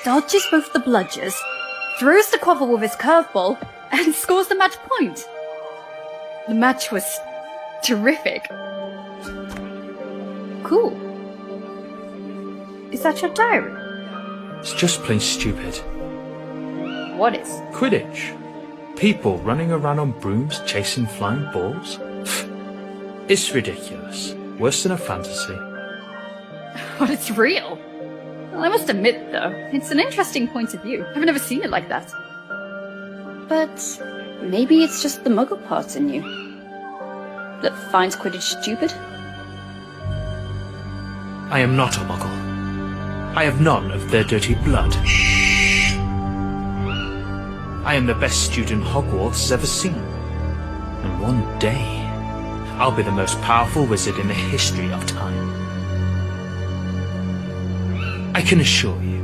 dodges both the bludgers, throws the quaffle with his curveball, and scores the match point. The match was terrific. Cool. Is that your diary? It's just plain stupid. What is? Quidditch. People running around on brooms chasing flying balls. It's ridiculous. Worse than a fantasy. But it's real. Well, I must admit, though, it's an interesting point of view. I've never seen it like that. But maybe it's just the muggle parts in you that finds Quidditch stupid? I am not a muggle. I have none of their dirty blood. I am the best student Hogwarts has ever seen. And one day, I'll be the most powerful wizard in the history of time. I can assure you.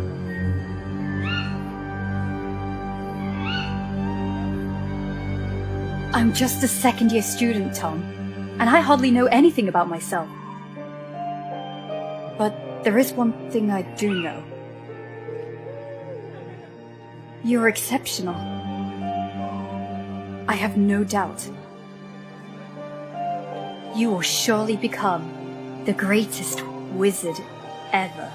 I'm just a second-year student, Tom, and I hardly know anything about myself. But there is one thing I do know. You're exceptional. I have no doubt. You will surely become the greatest wizard ever.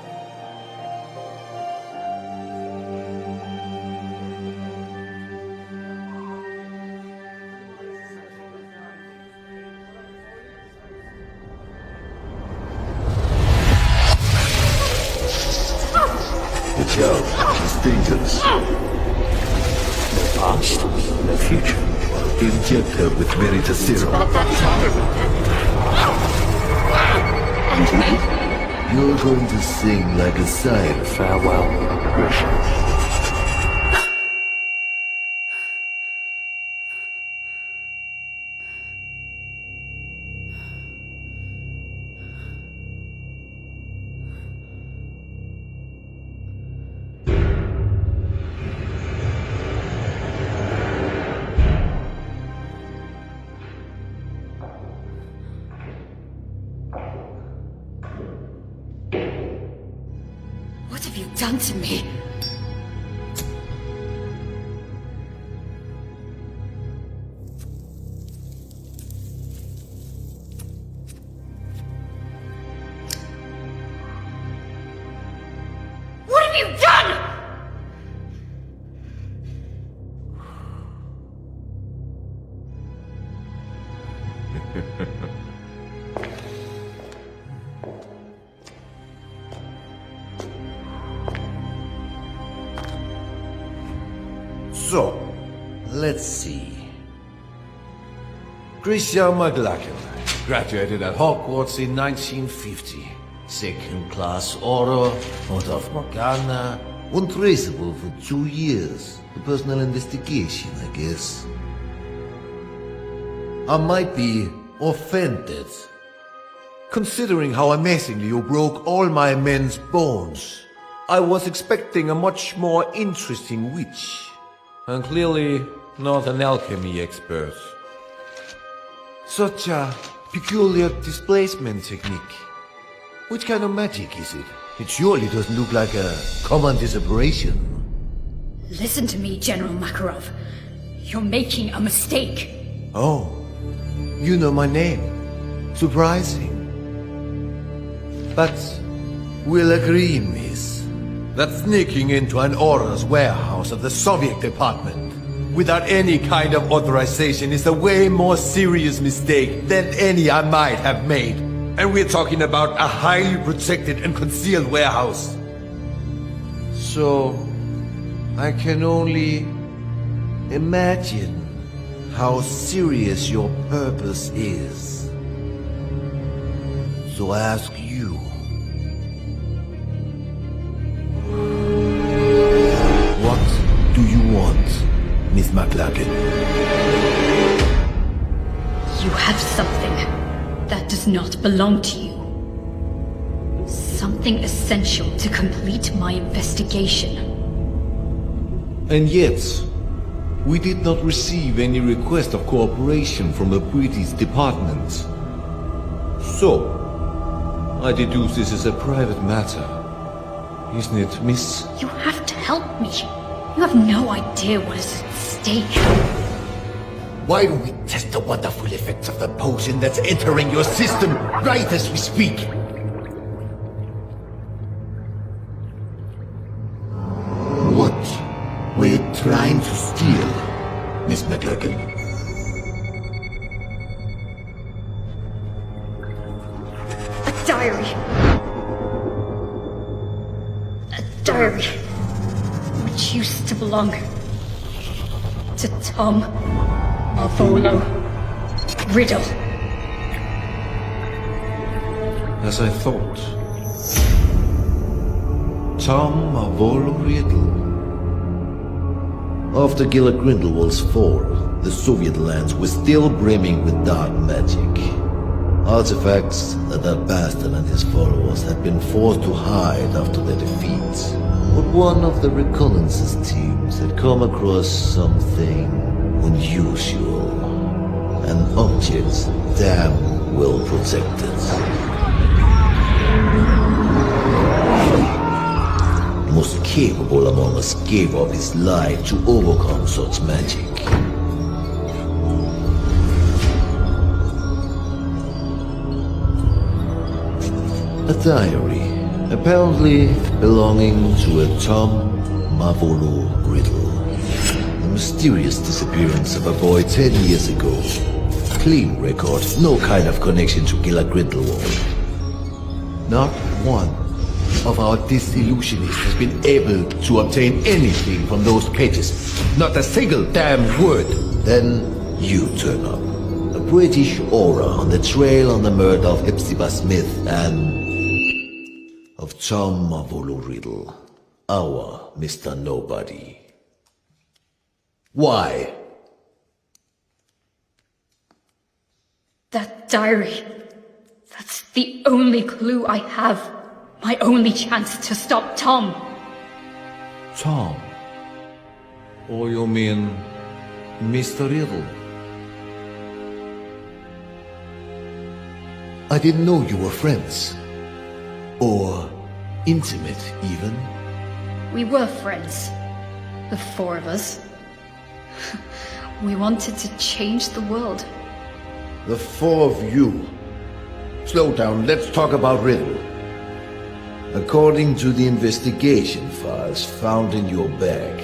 It's out. It's dangerous. No past, no future. Inject her with Verita serum. And me? You're going to sing like a siren. Farewell, Grisham. What have you done to me? What have you done? So, let's see. Christian McLachlan graduated at Hogwarts in 1950. Second class order, out of Morgana, untraceable for 2 years. A personal investigation, I guess. I might be offended, considering how amazingly you broke all my men's bones. I was expecting a much more interesting witch. And clearly not an alchemy expert. Such a peculiar displacement technique. Which kind of magic is it? It surely doesn't look like a common disapparition. Listen to me, General Makarov. You're making a mistake. Oh, you know my name. Surprising. But we'll agree, miss, that sneaking into an Aura's warehouse of the Soviet department without any kind of authorization is a way more serious mistake than any I might have made. And we're talking about a highly protected and concealed warehouse. So, I can only imagine how serious your purpose is. So I ask you, what do you want, Miss McLachlan? You have something that does not belong to you. Something essential to complete my investigation. And yet, we did not receive any request of cooperation from the British department. So, I deduce this is a private matter. isn't it, miss? You have to help me. You have no idea what is at stake. Why don't we test the wonderful effects of the potion that's entering your system right as we speak? What were you trying to steal, Miss McLagan? A diary. A diary. Which used to belong to Tom Marvolo Riddle. As I thought. Tom Marvolo Riddle. After Gila Grindelwald's fall, the Soviet lands were still brimming with dark magic. Artifacts that bastard and his followers had been forced to hide after their defeat. But one of the reconnaissance teams had come across something unusual. An object damn well protected. The most capable among us gave up his life to overcome such magic. A diary, apparently belonging to a Tom Marvolo Riddle. The mysterious disappearance of a boy 10 years ago. Clean record, no kind of connection to Gila Grindelwald. Not one of our disillusionists has been able to obtain anything from those pages. Not a single damn word. Then you turn up. A British aura on the trail on the murder of Hepzibah Smith and of Tom Marvolo Riddle, our Mr. Nobody. Why? That diary. That's the only clue I have. My only chance to stop Tom. Tom? Or you mean Mr. Riddle? I didn't know you were friends. Or intimate, even. We were friends. The four of us. We wanted to change the world. The four of you. Slow down, let's talk about Riddle. According to the investigation files found in your bag,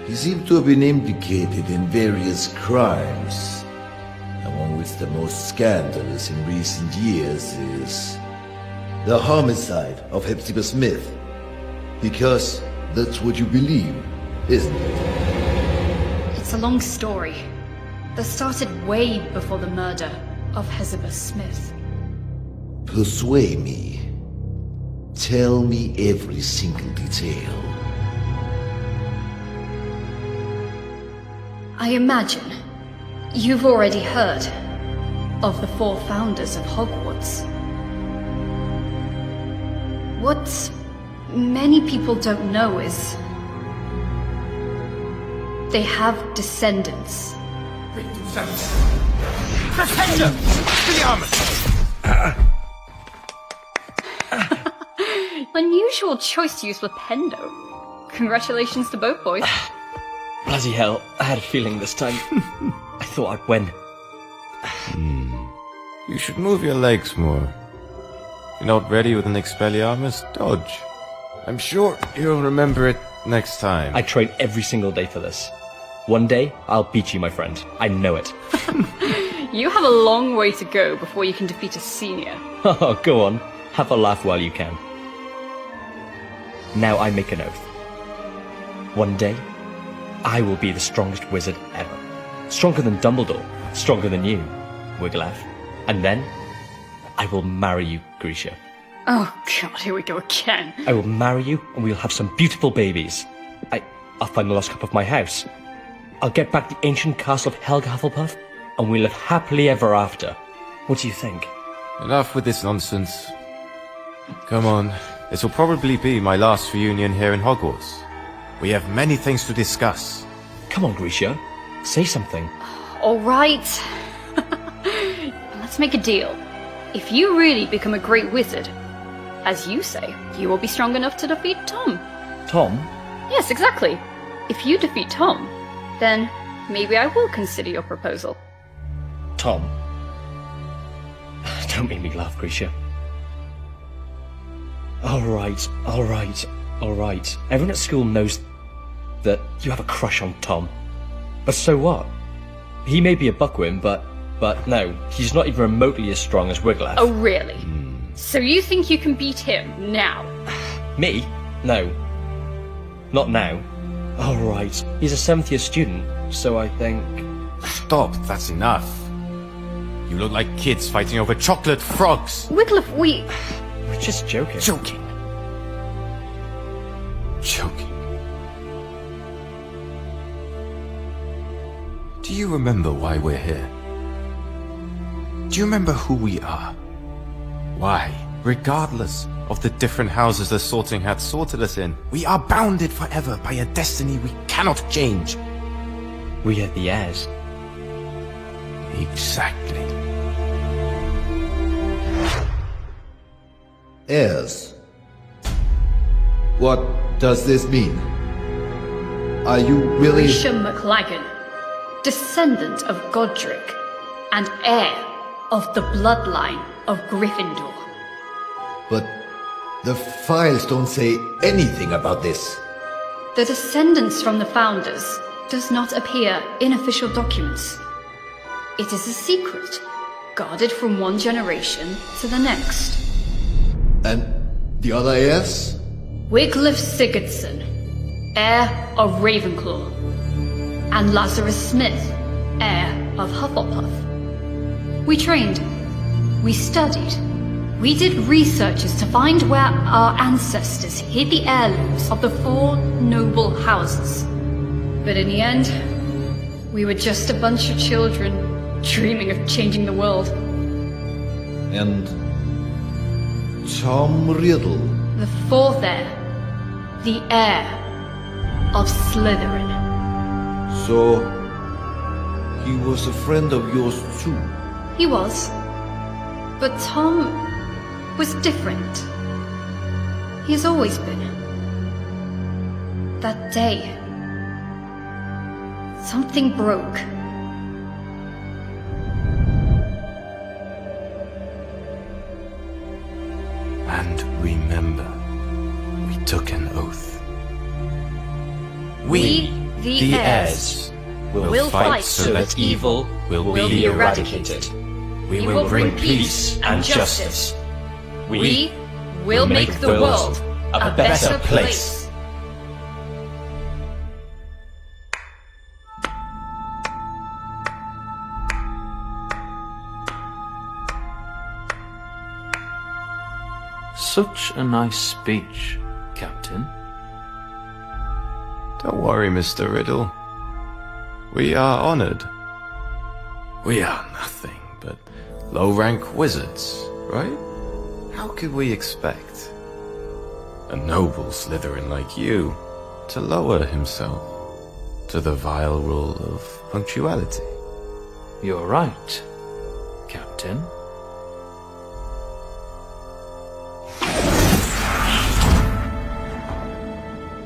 he seemed to have been implicated in various crimes, among which the most scandalous in recent years is the homicide of Hepzibah Smith. Because that's what you believe, isn't it? It's a long story that started way before the murder of Hepzibah Smith. Persuade me. Tell me every single detail. I imagine you've already heard of the four founders of Hogwarts. What many people don't know is they have descendants. Unusual choice to use Flipendo. Congratulations to both boys. Bloody hell, I had a feeling this time. I thought I'd win. You should move your legs more. If you're not ready with an Expelliarmus, dodge. I'm sure you'll remember it next time. I train every single day for this. One day, I'll beat you, my friend. I know it. You have a long way to go before you can defeat a senior. Oh, go on. Have a laugh while you can. Now I make an oath. One day, I will be the strongest wizard ever. Stronger than Dumbledore. Stronger than you, Wigglytuff. And then, I will marry you, Grisha. Oh god, here we go again. I will marry you, and we'll have some beautiful babies. I'll find the lost cup of my house. I'll get back the ancient castle of Helga Hufflepuff, and we'll live happily ever after. What do you think? Enough with this nonsense. Come on. This will probably be my last reunion here in Hogwarts. We have many things to discuss. Come on, Grisha. Say something. Alright. Let's make a deal. If you really become a great wizard, as you say, you will be strong enough to defeat Tom. Tom? Yes, exactly. If you defeat Tom, then maybe I will consider your proposal. Tom? Don't make me laugh, Grisha. Alright. Everyone at school knows that you have a crush on Tom. But so what? He may be a buckwim, but no, he's not even remotely as strong as Wiglaf. Oh, really? So you think you can beat him now? Me? No. Not now. Alright, he's a 7th year student, so I think... Stop, that's enough. You look like kids fighting over chocolate frogs. Wiglaf, We're just joking. Joking. Do you remember why we're here? Do you remember who we are? Why, regardless of the different houses the Sorting Hat sorted us in, we are bounded forever by a destiny we cannot change. We are the heirs. Exactly. Heirs. What does this mean? Are you willing... Grisha McLagan, descendant of Godric, and heir of the bloodline of Gryffindor. But the files don't say anything about this. The descendants from the founders does not appear in official documents. It is a secret, guarded from one generation to the next. And the other heirs? Wiglaf Sigurdsson, heir of Ravenclaw, and Lazarus Smith, heir of Hufflepuff. We trained, we studied, we did researches to find where our ancestors hid the heirlooms of the 4 noble houses. But in the end, we were just a bunch of children dreaming of changing the world. And Tom Riddle. The 4th heir, the heir of Slytherin. So, he was a friend of yours too? He was. But Tom was different. He has always been. That day, something broke. And remember, we took an oath. We, the heirs, will fight so that evil will be eradicated. We will bring peace and justice. We will make the world a better place. Such a nice speech, Captain. Don't worry, Mr. Riddle. We are honored. We are nothing but low-rank wizards, right? How could we expect a noble Slytherin like you to lower himself to the vile rule of punctuality? You're right, Captain.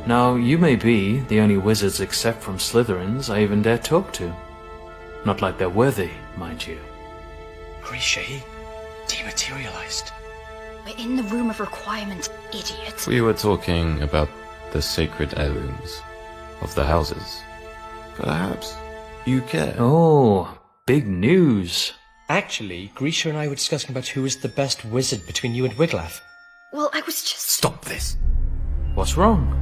Now, you may be the only wizards except from Slytherins I even dare talk to. Not like they're worthy, mind you. Grisha, he dematerialized. We're in the room of requirement, idiot. We were talking about the sacred heirlooms of the houses. Perhaps you care. Oh, big news. Actually, Grisha and I were discussing about who is the best wizard between you and Wiglaf. Well, I was just... Stop this! What's wrong?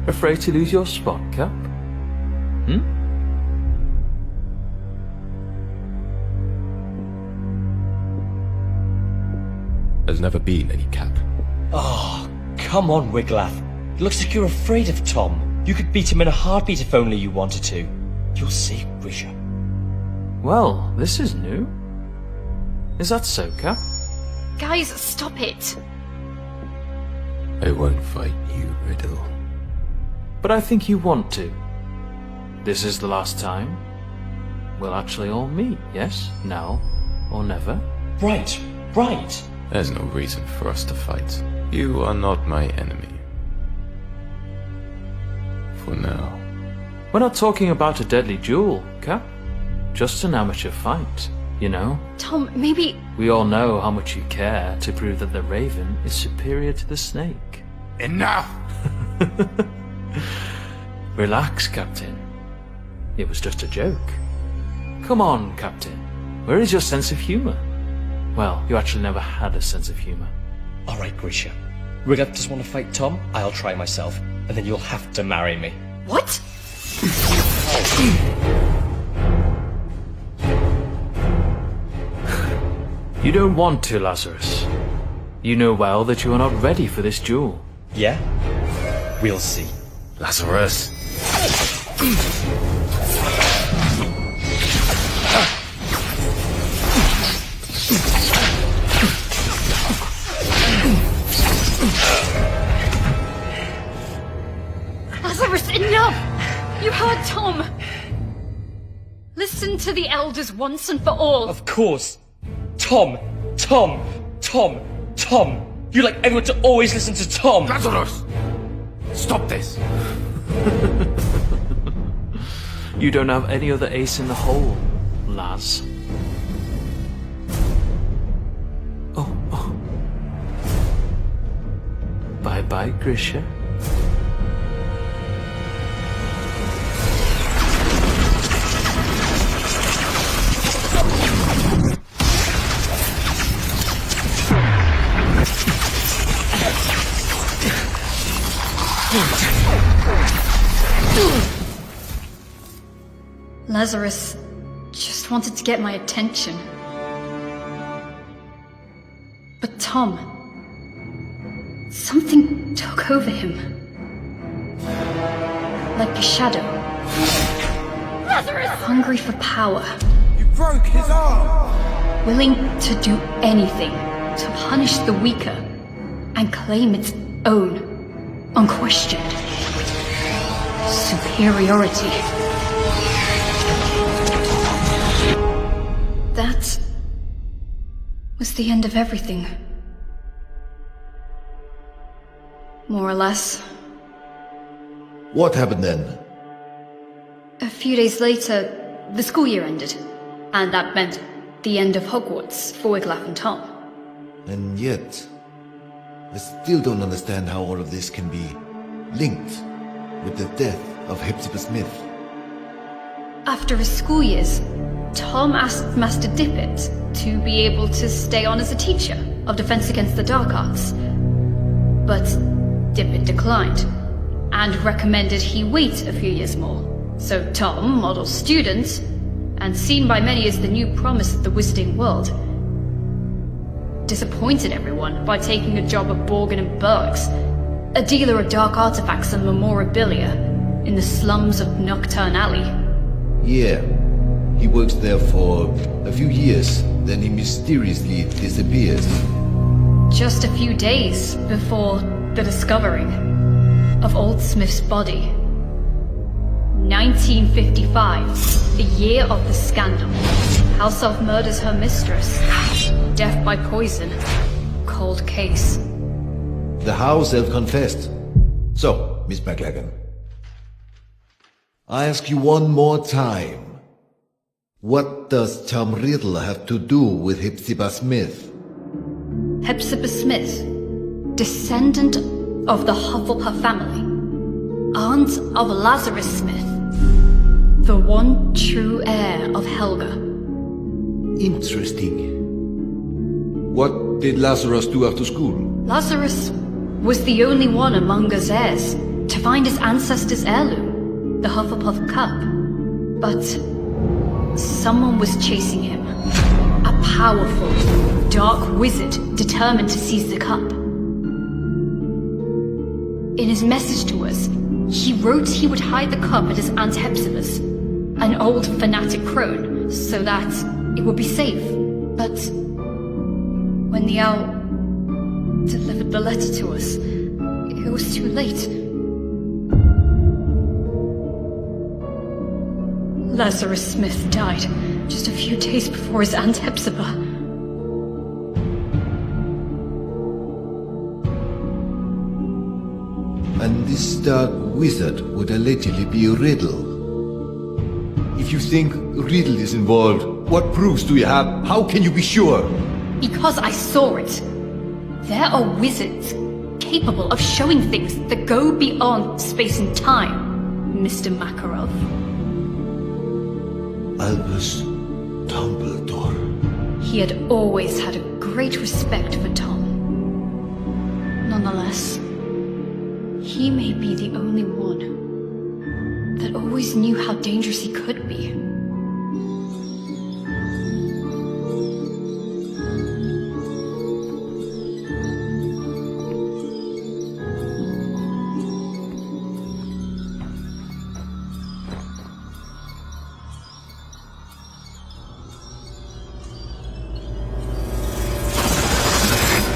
Afraid to lose your spot, Cap? There's never been any cap. Oh, come on, Wiglaf. It looks like you're afraid of Tom. You could beat him in a heartbeat if only you wanted to. You'll see, Grisha. Well, this is new. Is that so, Cap? Guys, stop it. I won't fight you, Riddle. But I think you want to. This is the last time. We'll actually all meet, yes? Now or never? Right. There's no reason for us to fight. You are not my enemy. For now. We're not talking about a deadly duel, Cap. Just an amateur fight, you know? Tom, maybe... We all know how much you care to prove that the Raven is superior to the Snake. Enough! Relax, Captain. It was just a joke. Come on, Captain. Where is your sense of humor? Well, you actually never had a sense of humor. Alright, Grisha. Riglaf just want to fight Tom? I'll try myself, and then you'll have to marry me. What? You don't want to, Lazarus. You know well that you are not ready for this duel. Yeah? We'll see. Lazarus! Lazarus, enough! You heard Tom! Listen to the elders once and for all. Of course. Tom! Tom! Tom! Tom! You like everyone to always listen to Tom! Lazarus! Stop this! You don't have any other ace in the hole, Laz. Oh. Bye-bye, Grisha. Lazarus just wanted to get my attention. But Tom... something took over him. Like a shadow. Lazarus! Hungry for power. You broke his arm! Willing to do anything to punish the weaker and claim its own, unquestioned superiority. That was the end of everything. More or less. What happened then? A few days later, the school year ended, and that meant the end of Hogwarts for Wiglaf and Tom. And yet, I still don't understand how all of this can be linked with the death of Hepzibah Smith. After his school years, Tom asked Master Dippet to be able to stay on as a teacher of Defense Against the Dark Arts. But Dippet declined, and recommended he wait a few years more. So Tom, model student, and seen by many as the new promise of the wizarding world, disappointed everyone by taking a job at Borgin and Bergs, a dealer of dark artifacts and memorabilia in the slums of Nocturne Alley. Yeah, he works there for a few years, then he mysteriously disappears. Just a few days before the discovering of Old Smith's body. 1955, the year of the scandal. House Elf murders her mistress. Death by poison. Cold case. The House Elf confessed. So, Miss McLagan, I ask you one more time. What does Tom Riddle have to do with Hepzibah Smith? Hepzibah Smith, descendant of the Hufflepuff family, aunt of Lazarus Smith, the one true heir of Helga. Interesting. What did Lazarus do after school? Lazarus was the only one among us heirs to find his ancestor's heirloom, the Hufflepuff Cup. But someone was chasing him. A powerful, dark wizard determined to seize the cup. In his message to us, he wrote he would hide the cup at his Aunt Hepzibah's, an old fanatic crone, so that it would be safe. But when the owl delivered the letter to us, it was too late. Lazarus Smith died just a few days before his Aunt Hepzibah. And this dark wizard would allegedly be Riddle. If you think Riddle is involved, what proofs do you have? How can you be sure? Because I saw it. There are wizards capable of showing things that go beyond space and time, Mr. Makarov. Albus Dumbledore. He had always had a great respect for Tom. Nonetheless, he may be the only one that always knew how dangerous he could be.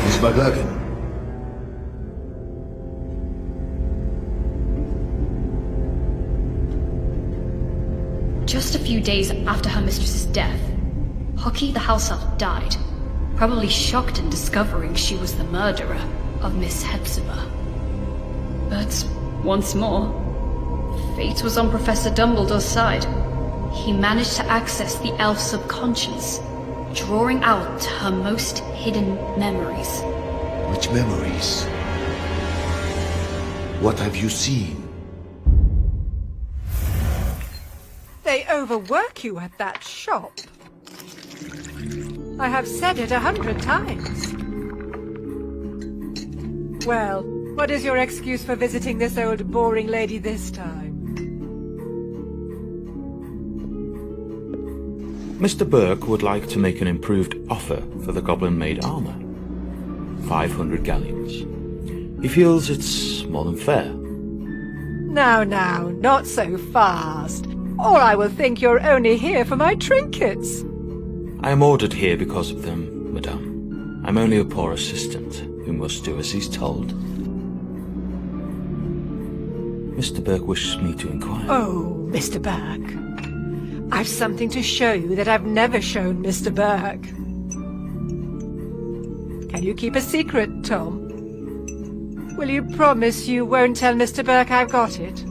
Miss McLagan. Just a few days after her mistress's death, Hockey the house elf died, probably shocked in discovering she was the murderer of Miss Hepzibah. But once more, fate was on Professor Dumbledore's side. He managed to access the elf's subconscious, drawing out her most hidden memories. Which memories? What have you seen? They overwork you at that shop. I have said it 100 times. Well, what is your excuse for visiting this old boring lady this time? Mr. Burke would like to make an improved offer for the goblin-made armor. 500 galleons. He feels it's more than fair. Now, not so fast. Or I will think you're only here for my trinkets. I am ordered here because of them, madame. I'm only a poor assistant who must do as he's told. Mr. Burke wishes me to inquire. Oh, Mr. Burke. I've something to show you that I've never shown Mr. Burke. Can you keep a secret, Tom? Will you promise you won't tell Mr. Burke I've got it?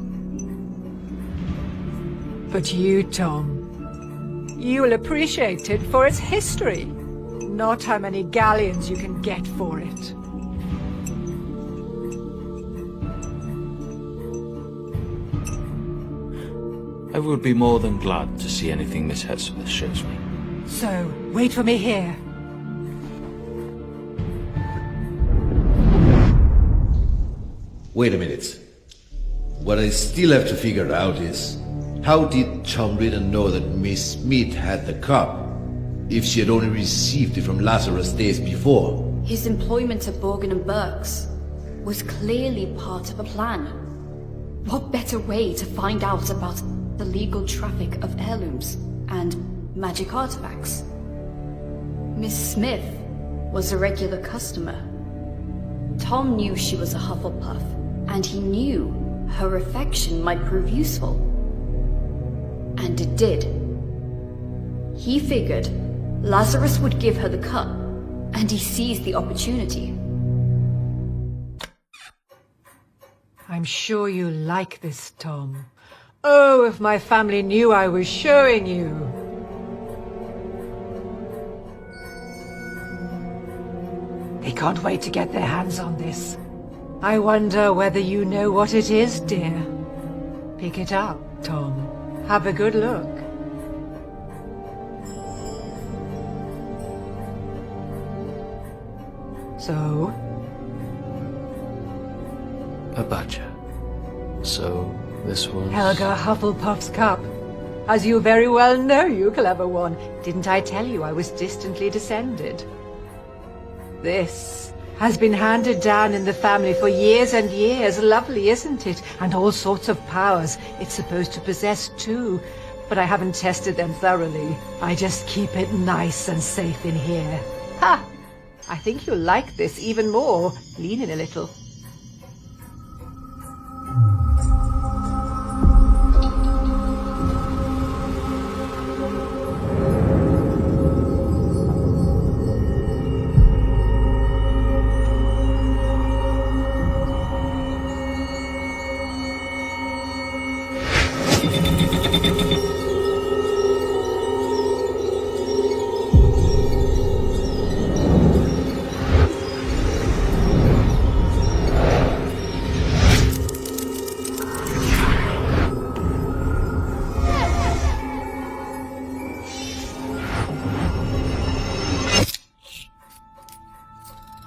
But you, Tom, you will appreciate it for its history, not how many galleons you can get for it. I would be more than glad to see anything Miss Hepzibah shows me. So, wait for me here. Wait a minute. What I still have to figure out is, how did Tom Riddle know that Miss Smith had the cup, if she had only received it from Lazarus days before? His employment at Borgin and Burke's was clearly part of a plan. What better way to find out about the legal traffic of heirlooms and magic artifacts? Miss Smith was a regular customer. Tom knew she was a Hufflepuff, and he knew her affection might prove useful. And it did. He figured Lazarus would give her the cup, and he seized the opportunity. I'm sure you like this, Tom. Oh, if my family knew I was showing you. They can't wait to get their hands on this. I wonder whether you know what it is, dear. Pick it up, Tom. Have a good look. So? A badger. So, this was... Helga Hufflepuff's cup. As you very well know, you clever one. Didn't I tell you I was distantly descended? This has been handed down in the family for years and years. Lovely, isn't it? And all sorts of powers it's supposed to possess too. But I haven't tested them thoroughly. I just keep it nice and safe in here. Ha! I think you'll like this even more. Lean in a little.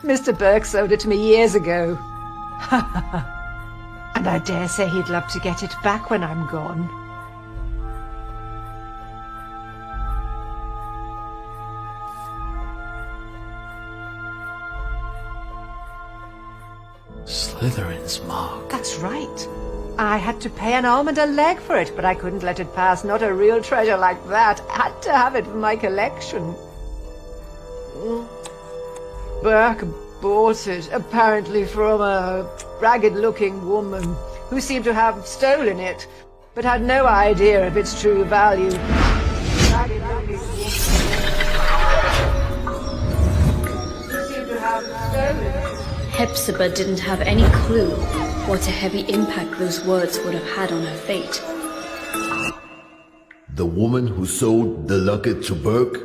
Mr. Burke sold it to me years ago. And I dare say he'd love to get it back when I'm gone. Slytherin's mark. That's right. I had to pay an arm and a leg for it, but I couldn't let it pass. Not a real treasure like that. I had to have it for my collection. Burke bought it, apparently from a ragged-looking woman who seemed to have stolen it, but had no idea of its true value. Ragged-looking woman who seemed to have stolen it. Hepzibah didn't have any clue what a heavy impact those words would have had on her fate. The woman who sold the locket to Burke?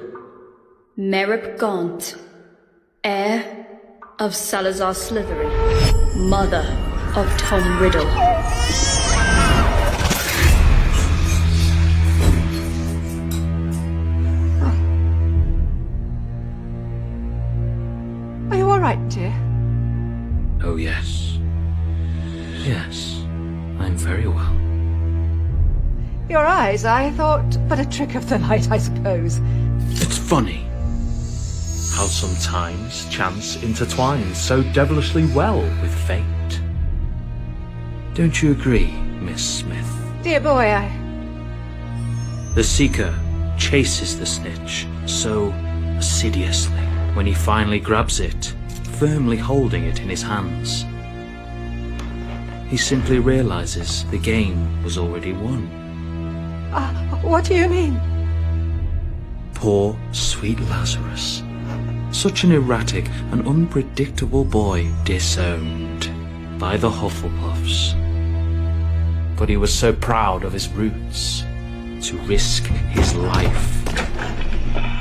Merip Gaunt, heir of Salazar Slytherin, mother of Tom Riddle. Are you all right, dear? Oh, yes. Yes, I'm very well. Your eyes, I thought, but a trick of the light, I suppose. It's funny how sometimes chance intertwines so devilishly well with fate. Don't you agree, Miss Smith? Dear boy, The Seeker chases the snitch so assiduously when he finally grabs it, firmly holding it in his hands. He simply realizes the game was already won. What do you mean? Poor, sweet Lazarus. Such an erratic and unpredictable boy disowned by the Hufflepuffs. But he was so proud of his roots to risk his life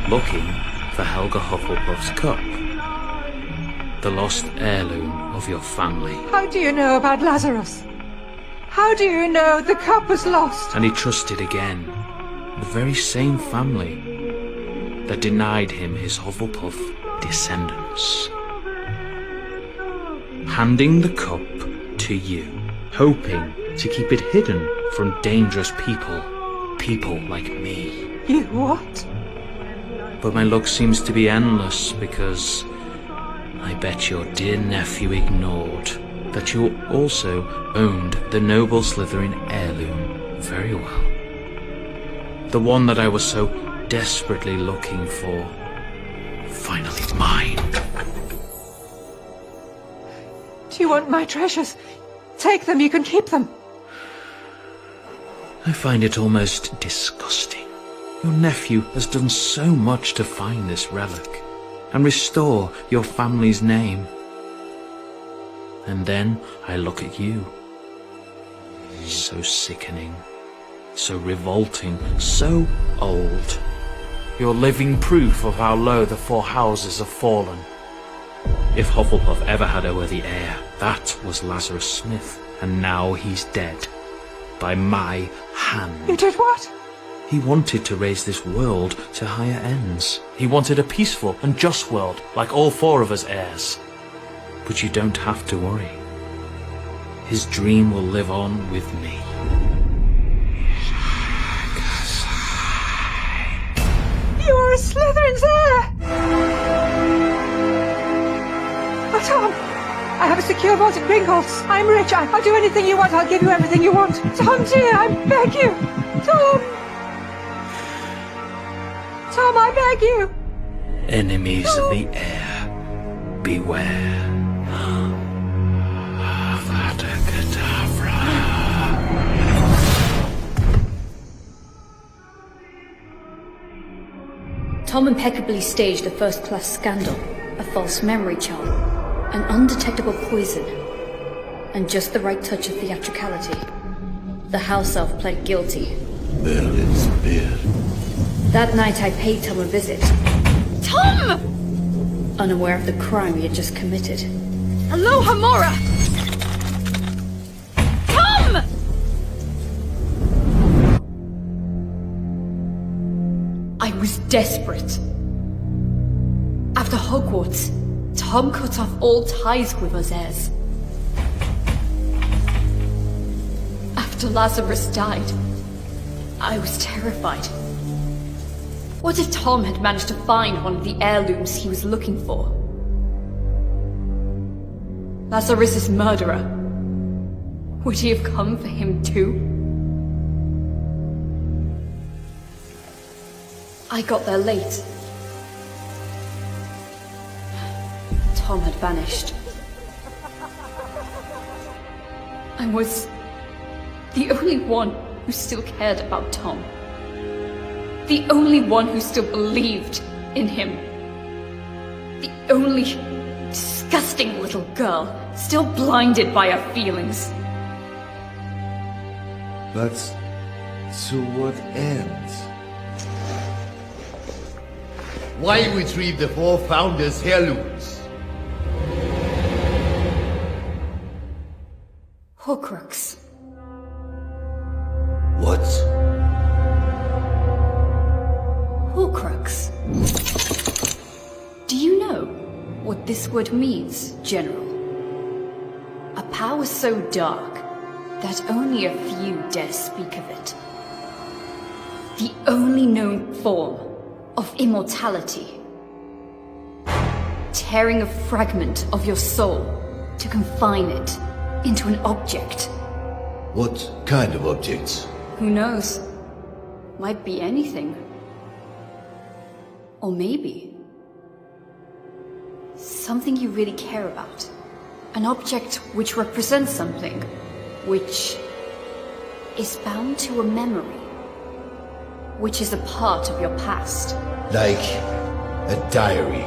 looking for Helga Hufflepuff's cup, the lost heirloom of your family. How do you know about Lazarus? How do you know the cup was lost? And he trusted again the very same family that denied him his Hufflepuff descendants. Handing the cup to you, hoping to keep it hidden from dangerous people like me. You what? But my luck seems to be endless because I bet your dear nephew ignored that you also owned the noble Slytherin heirloom very well. The one that I was so desperately looking for. Finally mine. Do you want my treasures? Take them, you can keep them. I find it almost disgusting. Your nephew has done so much to find this relic and restore your family's name. And then I look at you. So sickening, so revolting, so old. You're living proof of how low the four houses have fallen. If Hufflepuff ever had a worthy heir, that was Lazarus Smith, and now he's dead. By my hand. You did what? He wanted to raise this world to higher ends. He wanted a peaceful and just world, like all four of us heirs. But you don't have to worry. His dream will live on with me. You are a Slytherin's heir! Oh, Tom! I have a secure vault at Gringotts. I'm rich. I'll do anything you want. I'll give you everything you want. Tom, dear, I beg you! Tom! Tom, I beg you! Enemies of the heir, beware. Avada Kedavra. Tom impeccably staged a first-class scandal, a false memory charm, an undetectable poison, and just the right touch of theatricality. The house elf pled guilty. Merlin's beard. That night I paid Tom a visit. Tom! Unaware of the crime he had just committed. Hello, Hamora! Tom! I was desperate. After Hogwarts, Tom cut off all ties with us heirs. After Lazarus died, I was terrified. What if Tom had managed to find one of the heirlooms he was looking for? Lazarus's murderer. Would he have come for him too? I got there late. Tom had vanished. I was the only one who still cared about Tom. The only one who still believed in him. The only disgusting little girl still blinded by her feelings. But to what end? Why retrieve the four founders' heirlooms? Horcrux. What? Horcrux. Do you know what this word means, General? A power so dark that only a few dare speak of it. The only known form of immortality. Tearing a fragment of your soul to confine it into an object. What kind of objects? Who knows? Might be anything. Or maybe something you really care about. An object which represents something which is bound to a memory, which is a part of your past. Like a diary.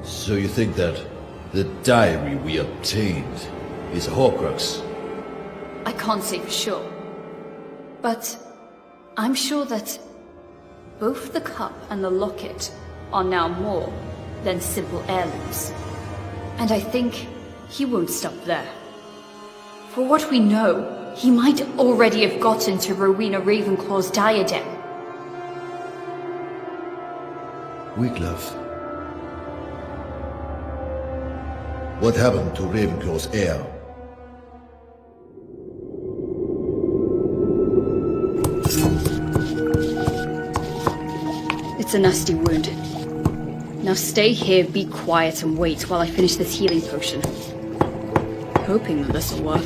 So you think that the diary we obtained is a Horcrux? I can't say for sure, but I'm sure that both the cup and the locket are now more than simple heirlooms. And I think he won't stop there. For what we know, he might already have gotten to Rowena Ravenclaw's diadem. Wiglaf. What happened to Ravenclaw's heir? It's a nasty wound. Now stay here, be quiet, and wait while I finish this healing potion. Hoping that this'll work.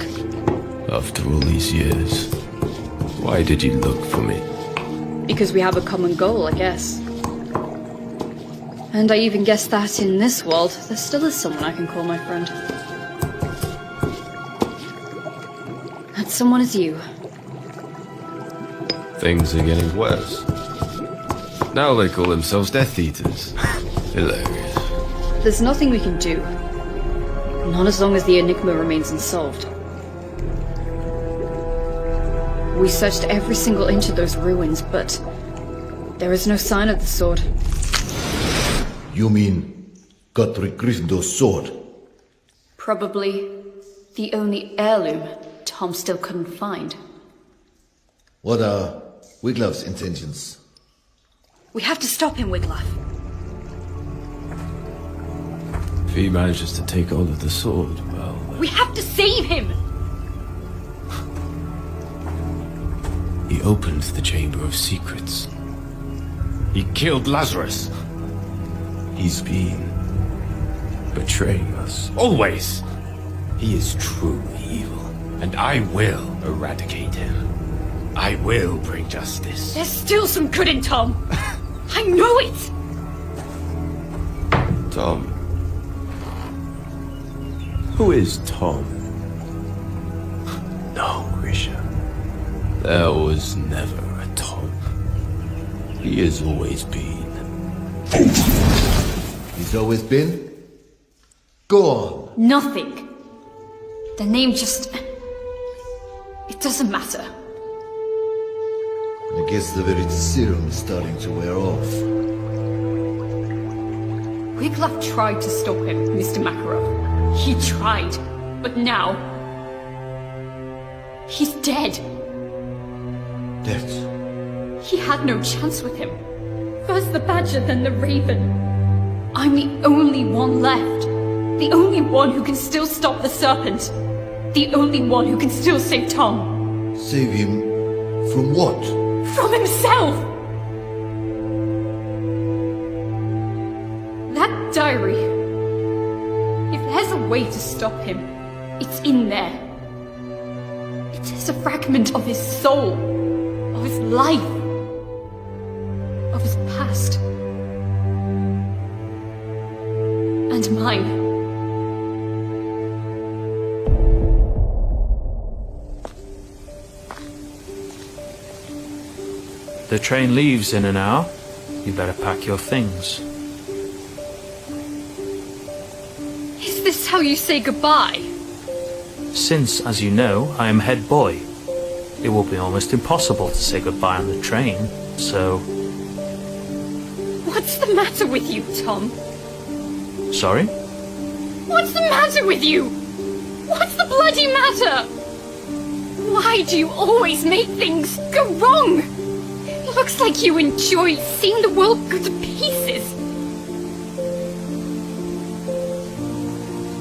After all these years, why did you look for me? Because we have a common goal, I guess. And I even guess that in this world, there still is someone I can call my friend. That someone is you. Things are getting worse. Now they call themselves Death Eaters. Hilarious. There's nothing we can do. Not as long as the enigma remains unsolved. We searched every single inch of those ruins, but there is no sign of the sword. You mean Godric Gryffindor's sword? Probably the only heirloom Tom still couldn't find. What are Wiglaf's intentions? We have to stop him, Wiglaf. If he manages to take hold of the sword, well... We have to save him! He opened the Chamber of Secrets. He killed Lazarus. He's been betraying us. Always! He is truly evil, and I will eradicate him. I will bring justice. There's still some good in Tom! I know it! Tom. Who is Tom? No, Grisha. There was never a Tom. He has always been. He's always been? Go on. Nothing. The name just... It doesn't matter. I guess the very serum is starting to wear off. Wiglaf tried to stop him, Mr. Makarov. He tried, but now... He's dead. Dead? He had no chance with him. First the Badger, then the Raven. I'm the only one left. The only one who can still stop the serpent. The only one who can still save Tom. Save him from what? From himself! That diary. If there's a way to stop him, it's in there. It's a fragment of his soul, of his life, of his past. And mine. The train leaves in an hour. You better pack your things. Is this how you say goodbye? Since, as you know, I am head boy, it will be almost impossible to say goodbye on the train, so... What's the matter with you, Tom? Sorry? What's the matter with you? What's the bloody matter? Why do you always make things go wrong? It looks like you enjoy seeing the world go to pieces.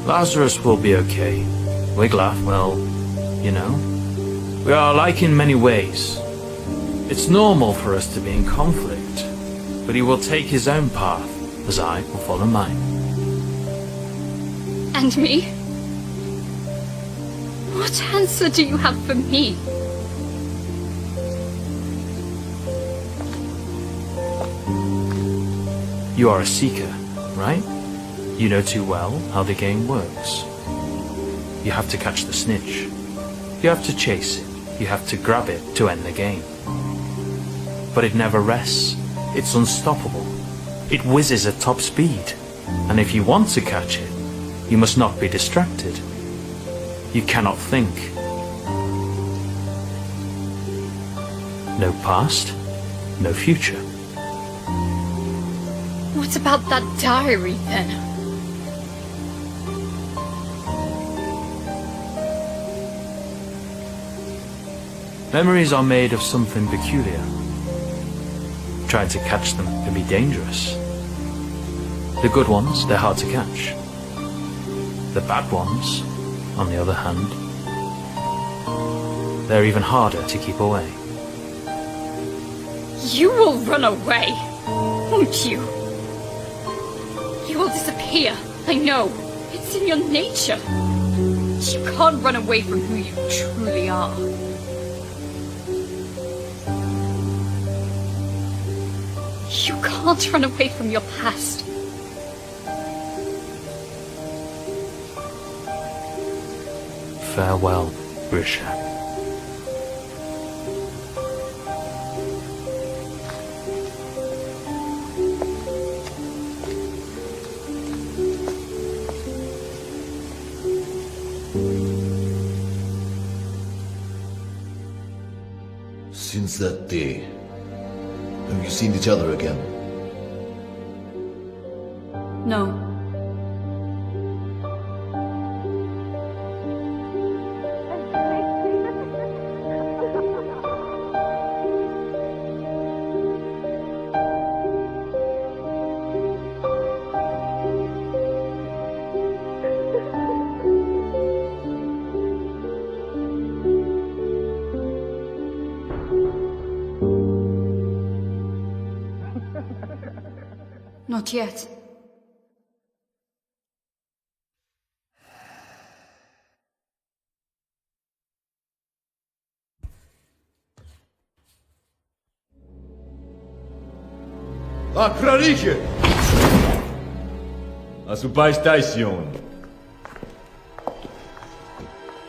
Lazarus will be okay. Wiglaf, well, you know, we are alike in many ways. It's normal for us to be in conflict, but he will take his own path, as I will follow mine. And me? What answer do you have for me? You are a seeker, right? You know too well how the game works. You have to catch the snitch. You have to chase it. You have to grab it to end the game. But it never rests. It's unstoppable. It whizzes at top speed. And if you want to catch it, you must not be distracted. You cannot think. No past, no future. What about that diary, then? Memories are made of something peculiar. Trying to catch them can be dangerous. The good ones, they're hard to catch. The bad ones, on the other hand, they're even harder to keep away. You will run away, won't you? You will disappear, I know. It's in your nature. You can't run away from who you truly are. You can't run away from your past. Farewell, Grisha. Since that day, have you seen each other again? No. Not yet. Acrariche! A su station.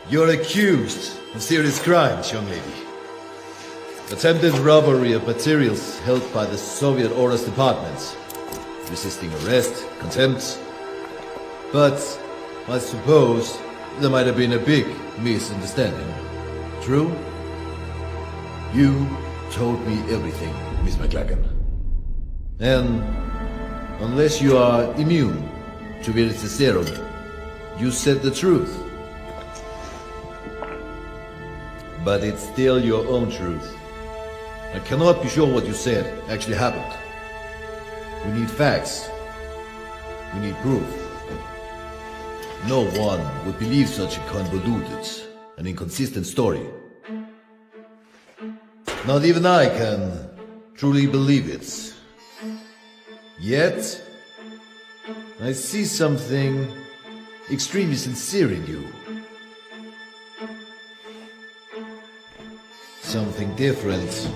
You're accused of serious crimes, young lady. Attempted robbery of materials held by the Soviet Oras departments. Resisting arrest, contempt. But I suppose there might have been a big misunderstanding. True? You told me everything, Miss McLagan. And unless you are immune to Viricicero, you said the truth. But it's still your own truth. I cannot be sure what you said actually happened. We need facts. We need proof. No one would believe such a convoluted and inconsistent story. Not even I can truly believe it. Yet, I see something extremely sincere in you. Something different.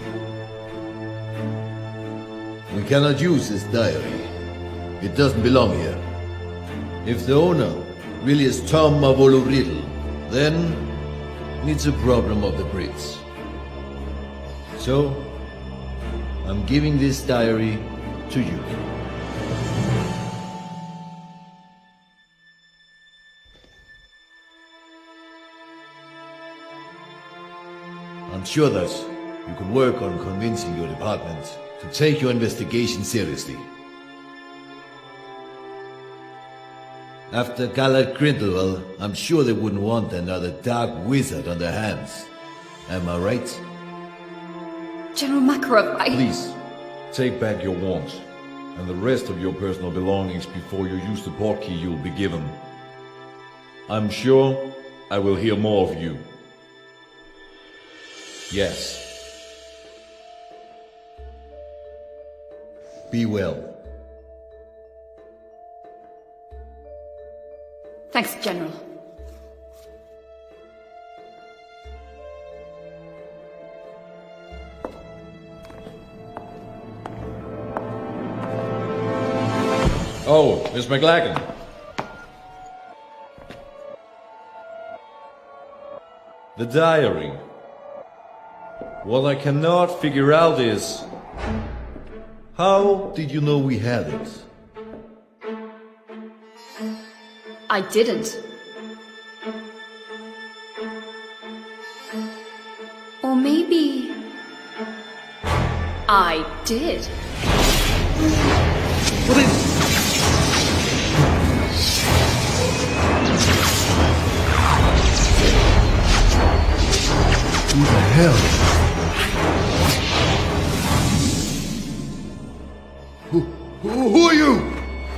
We cannot use this diary. It doesn't belong here. If the owner really is Tom Mavolo Riddle, then it's a problem of the Brits. So, I'm giving this diary to you. I'm sure that you can work on convincing your department to take your investigation seriously. After Gallard Grindelwald, I'm sure they wouldn't want another dark wizard on their hands. Am I right? General Makarov, Please, take back your wand and the rest of your personal belongings before you use the portkey you'll be given. I'm sure I will hear more of you. Yes. Be well. Thanks, General. Oh, Miss McLagan. The diary. What I cannot figure out is, how Did you know we had it? I didn't. Or maybe... I did. Who the hell? Who are you?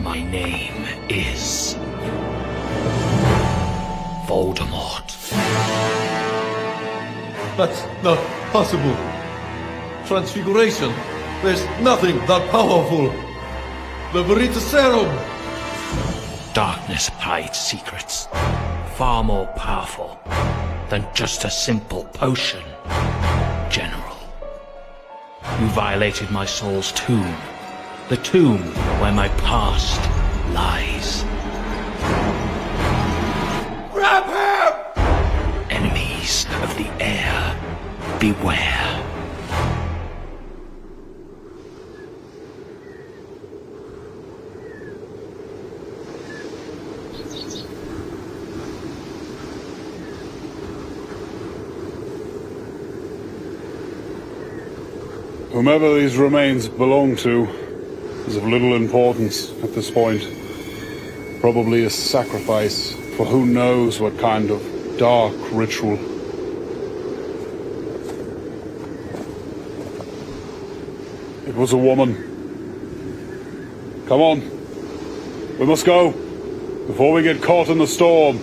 My name is Voldemort. That's not possible. Transfiguration. There's nothing that powerful. The Veritaserum. Darkness hides secrets far more powerful than just a simple potion, General. You violated my soul's tomb, the tomb where my past lies. Grab him! Enemies of the air, beware. Whomever these remains belong to is of little importance at this point. Probably a sacrifice for who knows what kind of dark ritual. It was a woman. Come on. We must go before we get caught in the storm.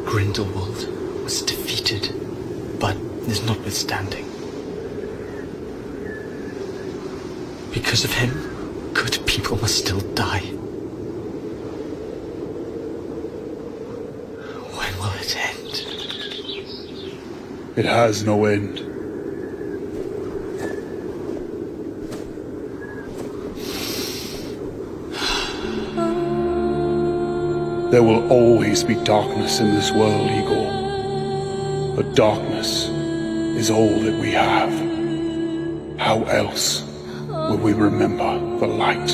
Grindelwald was defeated, but is notwithstanding. Because of him, good people must still die. When will it end? It has no end. There will always be darkness in this world, Igor. But darkness is all that we have. How else will we remember the light?